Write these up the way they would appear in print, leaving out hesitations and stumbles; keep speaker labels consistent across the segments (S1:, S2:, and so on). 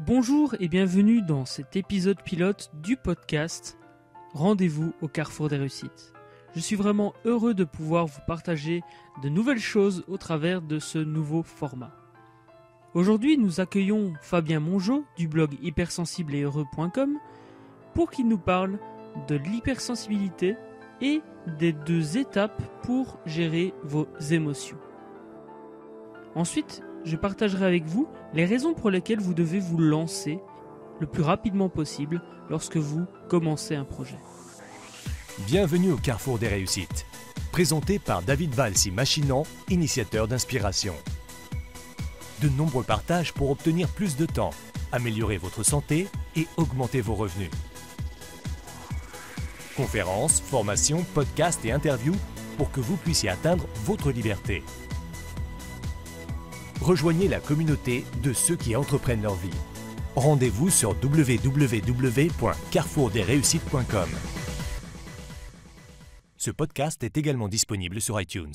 S1: Bonjour et bienvenue dans cet épisode pilote du podcast Rendez-vous au carrefour des réussites. Je suis vraiment heureux de pouvoir vous partager de nouvelles choses au travers de ce nouveau format. Aujourd'hui, nous accueillons Fabien Mongeau du blog hypersensibleetheureux.com pour qu'il nous parle de l'hypersensibilité et des 2 étapes pour gérer vos émotions. Ensuite, je partagerai avec vous les raisons pour lesquelles vous devez vous lancer le plus rapidement possible lorsque vous commencez un projet.
S2: Bienvenue au Carrefour des réussites, présenté par David Valsi Machinan, initiateur d'inspiration. De nombreux partages pour obtenir plus de temps, améliorer votre santé et augmenter vos revenus. Conférences, formations, podcasts et interviews pour que vous puissiez atteindre votre liberté. Rejoignez la communauté de ceux qui entreprennent leur vie. Rendez-vous sur www.carrefourdesréussites.com. Ce podcast est également disponible sur iTunes.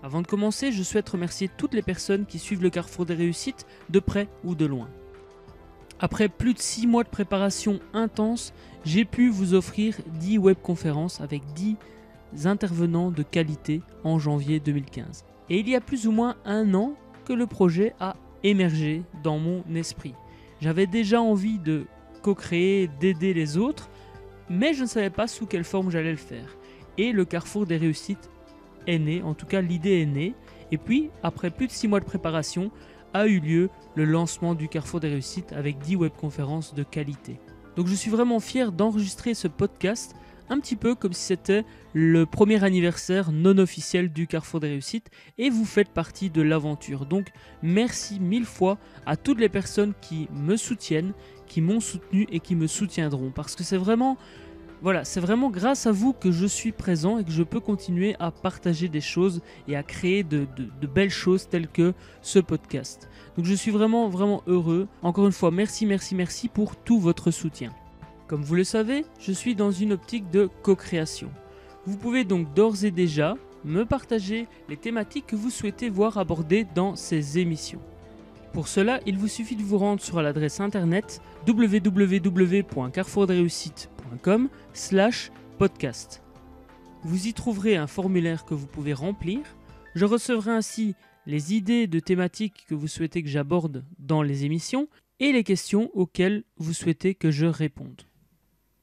S1: Avant de commencer, je souhaite remercier toutes les personnes qui suivent le Carrefour des réussites de près ou de loin. Après plus de 6 mois de préparation intense, j'ai pu vous offrir 10 webconférences avec 10 intervenants de qualité en janvier 2015. Et il y a plus ou moins 1 an que le projet a émergé dans mon esprit. J'avais déjà envie de co-créer, d'aider les autres, mais je ne savais pas sous quelle forme j'allais le faire. Et le Carrefour des réussites est né, en tout cas l'idée est née. Et puis, après plus de 6 mois de préparation, a eu lieu le lancement du Carrefour des réussites avec 10 webconférences de qualité. Donc je suis vraiment fier d'enregistrer ce podcast un petit peu comme si c'était le premier anniversaire non officiel du Carrefour des réussites et vous faites partie de l'aventure. Donc merci 1000 fois à toutes les personnes qui me soutiennent, qui m'ont soutenu et qui me soutiendront parce que c'est vraiment grâce à vous que je suis présent et que je peux continuer à partager des choses et à créer de belles choses telles que ce podcast. Donc je suis vraiment heureux. Encore une fois, merci pour tout votre soutien. Comme vous le savez, je suis dans une optique de co-création. Vous pouvez donc d'ores et déjà me partager les thématiques que vous souhaitez voir abordées dans ces émissions. Pour cela, il vous suffit de vous rendre sur l'adresse internet www.carrefourdesréussites.com/podcast. Vous y trouverez un formulaire que vous pouvez remplir. Je recevrai ainsi les idées de thématiques que vous souhaitez que j'aborde dans les émissions et les questions auxquelles vous souhaitez que je réponde.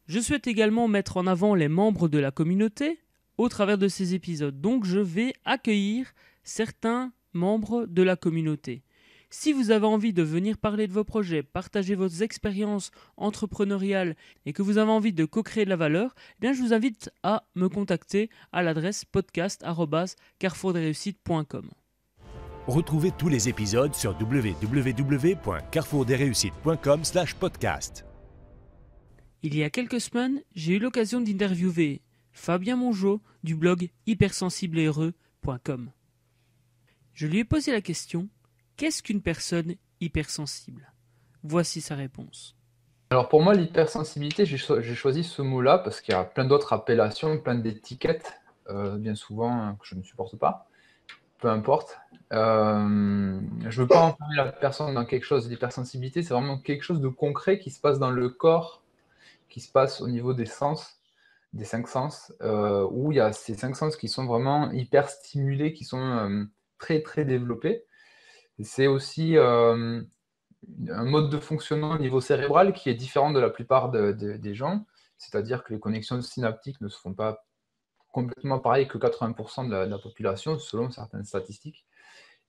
S1: Je souhaite également mettre en avant les membres de la communauté au travers de ces épisodes. Donc je vais accueillir certains membres de la communauté. Si vous avez envie de venir parler de vos projets, partager vos expériences entrepreneuriales et que vous avez envie de co-créer de la valeur, eh bien je vous invite à me contacter à l'adresse podcast@carrefourdesréussites.com.
S2: Retrouvez tous les épisodes sur www.carrefourdesréussites.com/podcast.
S1: Il y a quelques semaines, j'ai eu l'occasion d'interviewer Fabien Mongeau du blog hypersensibleetheureux.com. Je lui ai posé la question: qu'est-ce qu'une personne hypersensible ? Voici sa réponse.
S3: Alors pour moi, l'hypersensibilité, j'ai choisi ce mot-là parce qu'il y a plein d'autres appellations, plein d'étiquettes, bien souvent que je ne supporte pas, peu importe. Je ne veux pas enfermer la personne dans quelque chose. L'hypersensibilité, c'est vraiment quelque chose de concret qui se passe dans le corps, qui se passe au niveau des sens, des 5 sens, où il y a ces 5 sens qui sont vraiment hyper stimulés, qui sont très très développés. C'est aussi un mode de fonctionnement au niveau cérébral qui est différent de la plupart des gens, c'est-à-dire que les connexions synaptiques ne se font pas complètement pareilles que 80% de la population, selon certaines statistiques,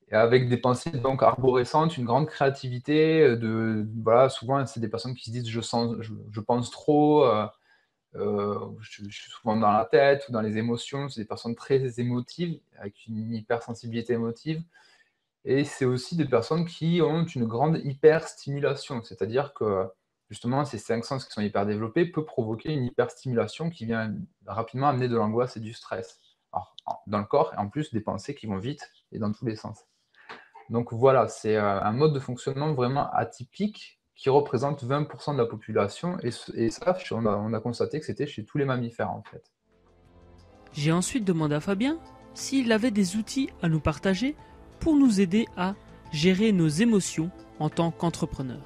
S3: et avec des pensées donc arborescentes, une grande créativité, souvent c'est des personnes qui se disent je pense trop, je suis souvent dans la tête ou dans les émotions, c'est des personnes très émotives, avec une hypersensibilité émotive. Et c'est aussi des personnes qui ont une grande hyperstimulation, c'est-à-dire que justement ces 5 sens qui sont hyper développés peuvent provoquer une hyperstimulation qui vient rapidement amener de l'angoisse et du stress dans le corps, et en plus des pensées qui vont vite et dans tous les sens. Donc voilà, c'est un mode de fonctionnement vraiment atypique qui représente 20% de la population, et ça, on a constaté que c'était chez tous les mammifères en fait.
S1: J'ai ensuite demandé à Fabien s'il avait des outils à nous partager pour nous aider à gérer nos émotions en tant qu'entrepreneur?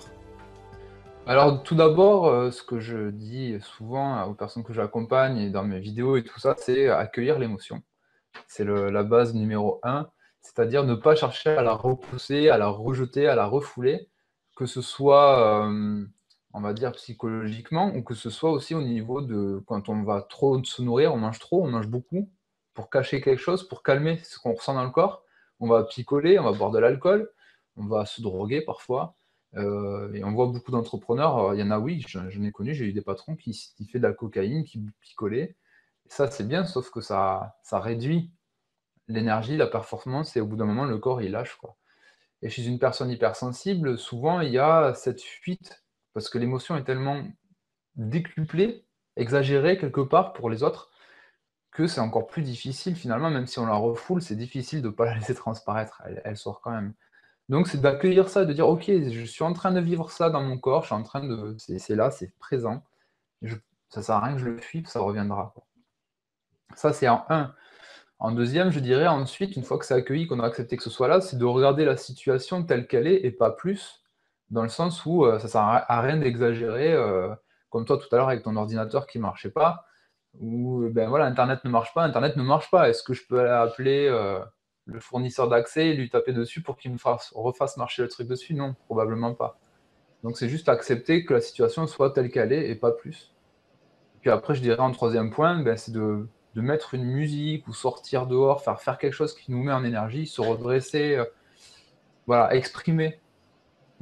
S3: Alors tout d'abord, ce que je dis souvent aux personnes que j'accompagne et dans mes vidéos et tout ça, c'est accueillir l'émotion. C'est la base numéro un, c'est-à-dire ne pas chercher à la repousser, à la rejeter, à la refouler, que ce soit, on va dire psychologiquement ou que ce soit aussi au niveau de quand on va trop se nourrir, on mange beaucoup pour cacher quelque chose, pour calmer ce qu'on ressent dans le corps. On va picoler, on va boire de l'alcool, on va se droguer parfois, et on voit beaucoup d'entrepreneurs, il y en a oui, j'en ai connu, j'ai eu des patrons qui fait de la cocaïne, qui picolaient. Ça, c'est bien, sauf que ça réduit l'énergie, la performance et au bout d'un moment, le corps, il lâche, quoi. Et chez une personne hypersensible, souvent, il y a cette fuite parce que l'émotion est tellement décuplée, exagérée quelque part pour les autres, que c'est encore plus difficile finalement, même si on la refoule, c'est difficile de ne pas la laisser transparaître. Elle sort quand même. Donc c'est d'accueillir ça, de dire: «OK, je suis en train de vivre ça dans mon corps, je suis en train de c'est là, c'est présent. Je Ça sert à rien que je le fuis, ça reviendra», quoi. Ça, c'est en un. En deuxième, je dirais ensuite, une fois que c'est accueilli, qu'on a accepté que ce soit là, c'est de regarder la situation telle qu'elle est et pas plus, dans le sens où, ça sert à rien d'exagérer, comme toi tout à l'heure avec ton ordinateur qui marchait pas, ou, ben, voilà, internet ne marche pas. Est-ce que je peux aller appeler, le fournisseur d'accès et lui taper dessus pour qu'il me refasse marcher le truc dessus? Non, probablement pas. Donc c'est juste accepter que la situation soit telle qu'elle est et pas plus. Puis après, je dirais en troisième point, ben, c'est de mettre une musique ou sortir dehors, faire quelque chose qui nous met en énergie, se redresser, voilà, exprimer.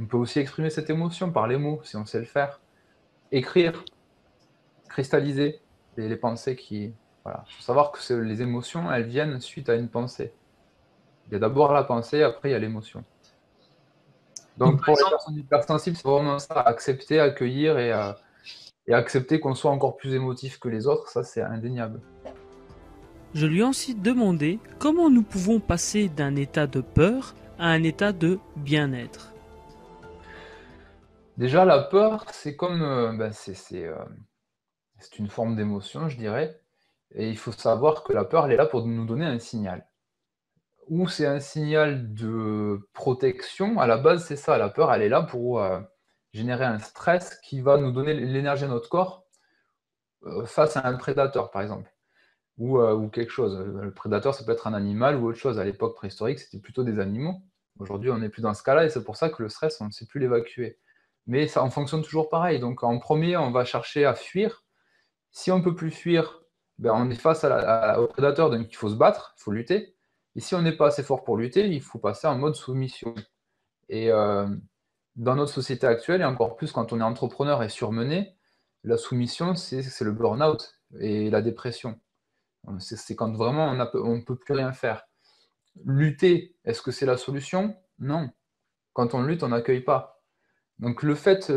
S3: On peut aussi exprimer cette émotion par les mots, si on sait le faire. Écrire, cristalliser les pensées qui voilà. Il faut savoir que les émotions, elles viennent suite à une pensée. Il y a d'abord la pensée, après il y a l'émotion. Donc pour les personnes hypersensibles, c'est vraiment ça, accepter, accueillir et accepter qu'on soit encore plus émotif que les autres, ça c'est indéniable.
S1: Je lui ai ensuite demandé comment nous pouvons passer d'un état de peur à un état de bien-être.
S3: Déjà, la peur, c'est comme, c'est une forme d'émotion, je dirais, et il faut savoir que la peur, elle est là pour nous donner un signal. Ou c'est un signal de protection, à la base, c'est ça, la peur, elle est là pour, générer un stress qui va nous donner l'énergie à notre corps, face à un prédateur, par exemple, ou quelque chose. Le prédateur, ça peut être un animal ou autre chose. À l'époque préhistorique, c'était plutôt des animaux. Aujourd'hui, on n'est plus dans ce cas-là et c'est pour ça que le stress, on ne sait plus l'évacuer. Mais ça on fonctionne toujours pareil. Donc en premier, on va chercher à fuir. Si on ne peut plus fuir, ben, on est face au prédateur, donc il faut se battre, il faut lutter. Et si on n'est pas assez fort pour lutter, il faut passer en mode soumission. Et dans notre société actuelle, et encore plus quand on est entrepreneur et surmené, la soumission, c'est le burn-out et la dépression. C'est quand vraiment on ne peut plus rien faire. Lutter, est-ce que c'est la solution? Non. Quand on lutte, on n'accueille pas. Donc le fait,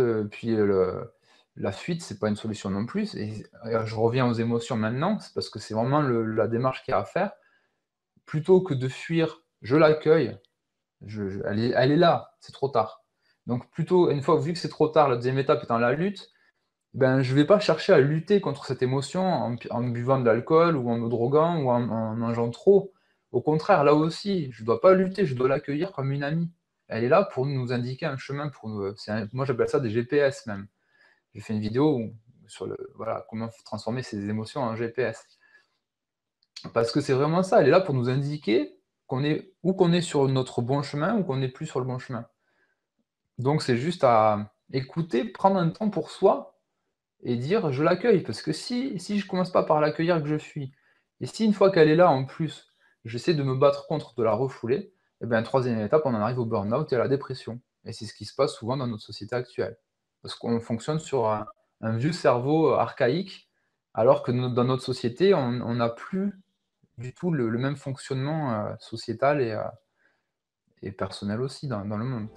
S3: la fuite, c'est pas une solution non plus. Et je reviens aux émotions maintenant, c'est parce que c'est vraiment la démarche qu'il y a à faire. Plutôt que de fuir, je l'accueille, elle est là, c'est trop tard. Donc plutôt, une fois vu que c'est trop tard, la deuxième étape étant la lutte, ben, je ne vais pas chercher à lutter contre cette émotion en buvant de l'alcool ou en me droguant ou en mangeant trop. Au contraire, là aussi, je ne dois pas lutter, je dois l'accueillir comme une amie. Elle est là pour nous indiquer un chemin, moi j'appelle ça des GPS même. J'ai fait une vidéo sur voilà, comment transformer ces émotions en GPS. Parce que c'est vraiment ça, elle est là pour nous indiquer qu'on est sur notre bon chemin ou qu'on n'est plus sur le bon chemin. Donc c'est juste à écouter, prendre un temps pour soi et dire: «Je l'accueille», parce que si je commence pas par l'accueillir, que je fuis, et si une fois qu'elle est là, en plus, j'essaie de me battre contre, de la refouler, et bien, troisième étape, on en arrive au burn-out et à la dépression. Et c'est ce qui se passe souvent dans notre société actuelle. Parce qu'on fonctionne sur un vieux cerveau archaïque, alors que dans notre société, on n'a plus du tout le même fonctionnement sociétal et personnel aussi dans le monde.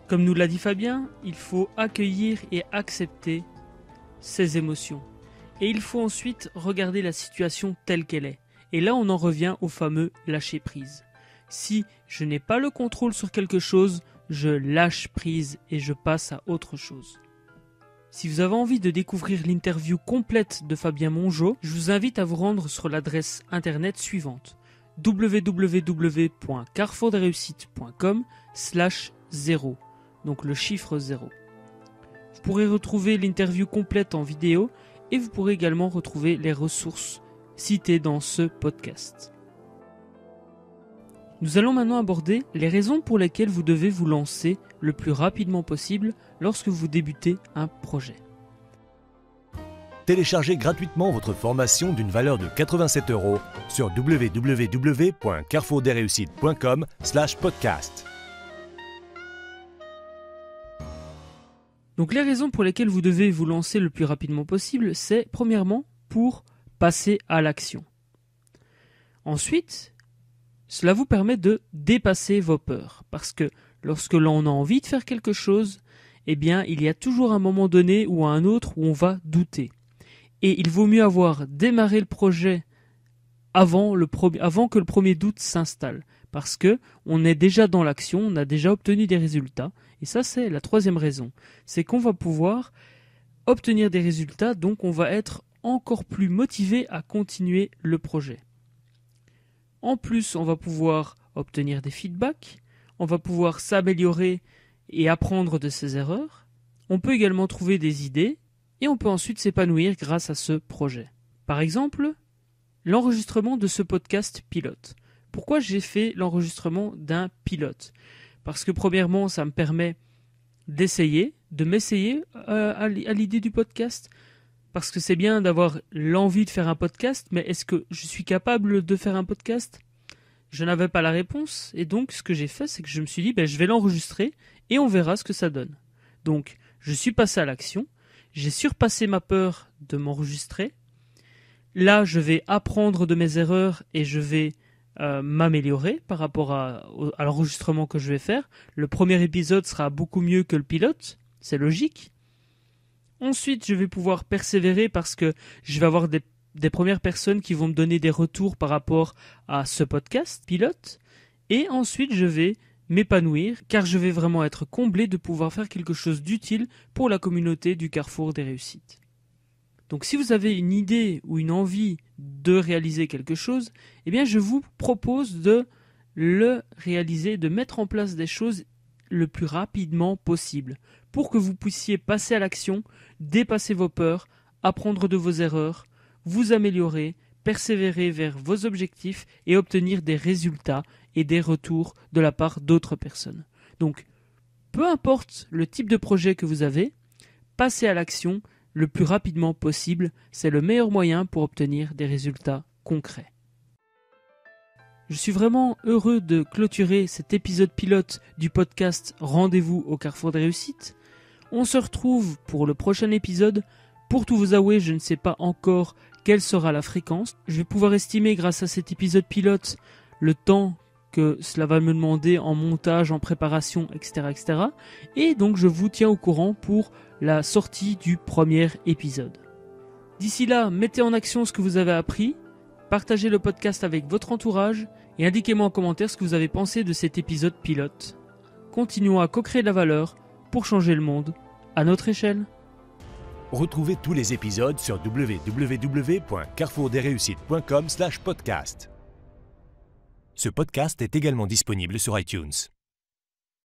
S1: Comme nous l'a dit Fabien, il faut accueillir et accepter ses émotions. Et il faut ensuite regarder la situation telle qu'elle est. Et là, on en revient au fameux lâcher prise. Si je n'ai pas le contrôle sur quelque chose, je lâche prise et je passe à autre chose. Si vous avez envie de découvrir l'interview complète de Fabien Mongeau, je vous invite à vous rendre sur l'adresse internet suivante: www.carrefourdesreussites.com/0. donc le chiffre 0. Vous pourrez retrouver l'interview complète en vidéo et vous pourrez également retrouver les ressources citées dans ce podcast. Nous allons maintenant aborder les raisons pour lesquelles vous devez vous lancer le plus rapidement possible lorsque vous débutez un projet.
S2: Téléchargez gratuitement votre formation d'une valeur de 87 € sur www.carrefourdesreussites.com/podcast.
S1: Donc les raisons pour lesquelles vous devez vous lancer le plus rapidement possible, c'est premièrement pour passer à l'action. Ensuite, cela vous permet de dépasser vos peurs, parce que lorsque l'on a envie de faire quelque chose, eh bien il y a toujours un moment donné ou un autre où on va douter. Et il vaut mieux avoir démarré le projet avant que le premier doute s'installe, parce que on est déjà dans l'action, on a déjà obtenu des résultats, et ça c'est la troisième raison, c'est qu'on va pouvoir obtenir des résultats, donc on va être encore plus motivé à continuer le projet. En plus, on va pouvoir obtenir des feedbacks, on va pouvoir s'améliorer et apprendre de ses erreurs, on peut également trouver des idées, et on peut ensuite s'épanouir grâce à ce projet. Par exemple, l'enregistrement de ce podcast pilote. Pourquoi j'ai fait l'enregistrement d'un pilote ? Parce que premièrement, ça me permet de m'essayer à l'idée du podcast. Parce que c'est bien d'avoir l'envie de faire un podcast, mais est-ce que je suis capable de faire un podcast ? Je n'avais pas la réponse, et donc ce que j'ai fait, c'est que je me suis dit, je vais l'enregistrer, et on verra ce que ça donne. Donc, je suis passé à l'action, j'ai surpassé ma peur de m'enregistrer. Là, je vais apprendre de mes erreurs et je vais m'améliorer par rapport à l'enregistrement que je vais faire. Le premier épisode sera beaucoup mieux que le pilote, c'est logique. Ensuite, je vais pouvoir persévérer parce que je vais avoir des premières personnes qui vont me donner des retours par rapport à ce podcast pilote. Et ensuite, je vais m'épanouir car je vais vraiment être comblé de pouvoir faire quelque chose d'utile pour la communauté du Carrefour des Réussites. Donc si vous avez une idée ou une envie de réaliser quelque chose, eh bien je vous propose de le réaliser, de mettre en place des choses le plus rapidement possible pour que vous puissiez passer à l'action, dépasser vos peurs, apprendre de vos erreurs, vous améliorer, persévérer vers vos objectifs et obtenir des résultats et des retours de la part d'autres personnes. Donc, peu importe le type de projet que vous avez, passez à l'action le plus rapidement possible, c'est le meilleur moyen pour obtenir des résultats concrets. Je suis vraiment heureux de clôturer cet épisode pilote du podcast Rendez-vous au Carrefour des Réussites. On se retrouve pour le prochain épisode. Pour tout vous avouer, je ne sais pas encore quelle sera la fréquence. Je vais pouvoir estimer grâce à cet épisode pilote le temps que cela va me demander en montage, en préparation, etc., etc. Et donc je vous tiens au courant pour la sortie du premier épisode. D'ici là, mettez en action ce que vous avez appris, partagez le podcast avec votre entourage et indiquez-moi en commentaire ce que vous avez pensé de cet épisode pilote. Continuons à co-créer de la valeur pour changer le monde à notre échelle.
S2: Retrouvez tous les épisodes sur www.carrefourdesreussites.com/podcast. Ce podcast est également disponible sur iTunes.